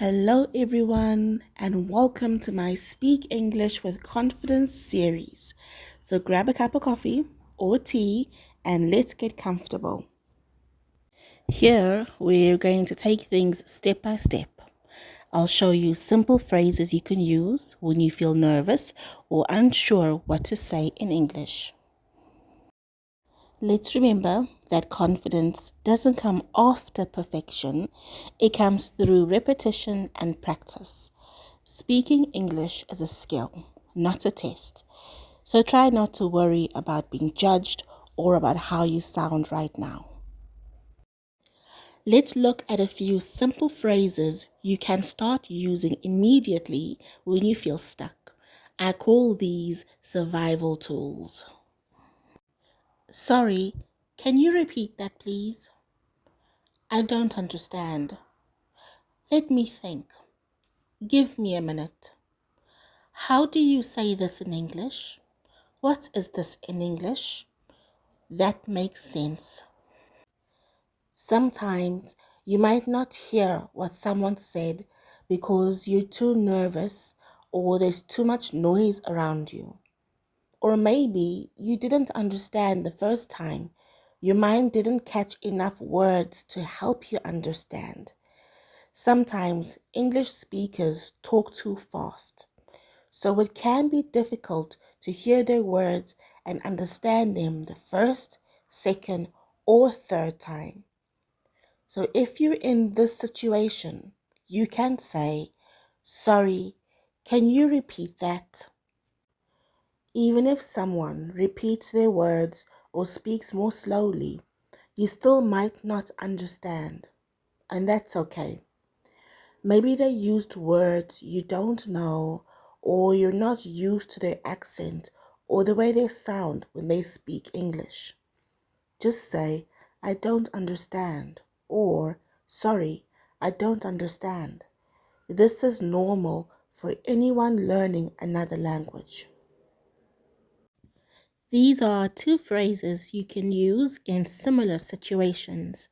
Hello, everyone, and welcome to my Speak English with Confidence series. So grab a cup of coffee or tea and let's get comfortable. Here, we're going to take things step by step. I'll show you simple phrases you can use when you feel nervous or unsure what to say in English. Let's remember that confidence doesn't come after perfection, it comes through repetition and practice. Speaking English is a skill, not a test. So try not to worry about being judged or about how you sound right now. Let's look at a few simple phrases you can start using immediately when you feel stuck. I call these survival tools. Sorry, can you repeat that, please? I don't understand. Let me think. Give me a minute. How do you say this in English? What is this in English? That makes sense. Sometimes you might not hear what someone said because you're too nervous or there's too much noise around you. Or maybe you didn't understand the first time. Your mind didn't catch enough words to help you understand. Sometimes English speakers talk too fast, so it can be difficult to hear their words and understand them the first, second, or third time. So if you're in this situation, you can say, "Sorry, can you repeat that?" Even if someone repeats their words or speaks more slowly, you still might not understand, and that's okay. Maybe they used words you don't know, or you're not used to their accent or the way they sound when they speak English. Just say, "I don't understand," or "Sorry, I don't understand." This is normal for anyone learning another language. These are two phrases you can use in similar situations.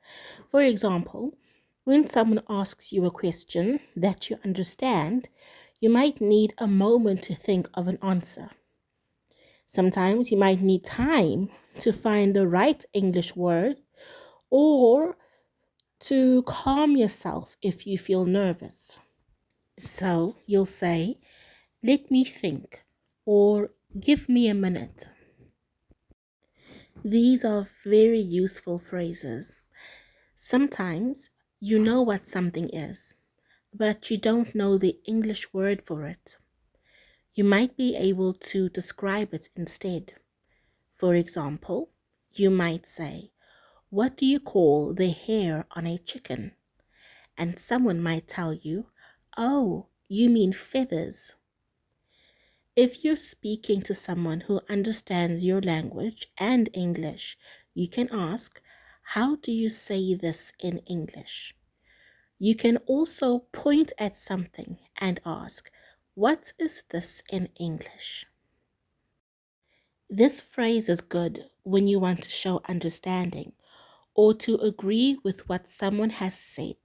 For example, when someone asks you a question that you understand, you might need a moment to think of an answer. Sometimes you might need time to find the right English word or to calm yourself if you feel nervous. So you'll say, "Let me think," or "Give me a minute." These are very useful phrases. Sometimes you know what something is, but you don't know the English word for it. You might be able to describe it instead. For example, you might say, "What do you call the hair on a chicken?" And someone might tell you, "Oh, you mean feathers." If you're speaking to someone who understands your language and English, you can ask, "How do you say this in English?" You can also point at something and ask, "What is this in English?" This phrase is good when you want to show understanding or to agree with what someone has said.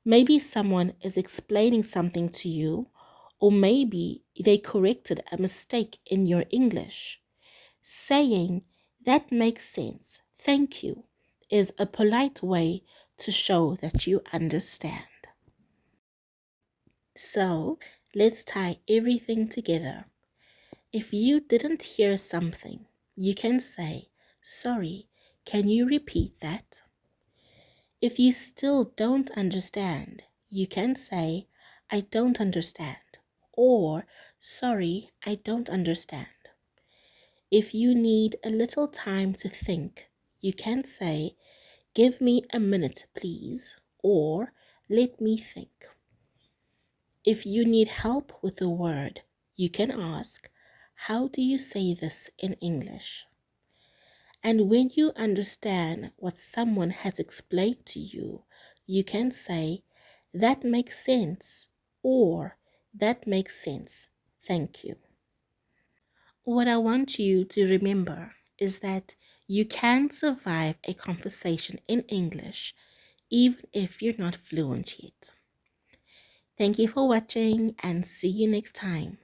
Maybe someone is explaining something to you, or maybe they corrected a mistake in your English. Saying, "That makes sense, thank you," is a polite way to show that you understand. So let's tie everything together. If you didn't hear something, you can say, "Sorry, can you repeat that?" If you still don't understand, you can say, "I don't understand," or "Sorry, I don't understand." If you need a little time to think, you can say, "Give me a minute, please," or "Let me think." If you need help with a word, you can ask, "How do you say this in English?" And when you understand what someone has explained to you, you can say, "That makes sense," or "That makes sense, thank you." What I want you to remember is that you can survive a conversation in English even if you're not fluent yet. Thank you for watching and see you next time.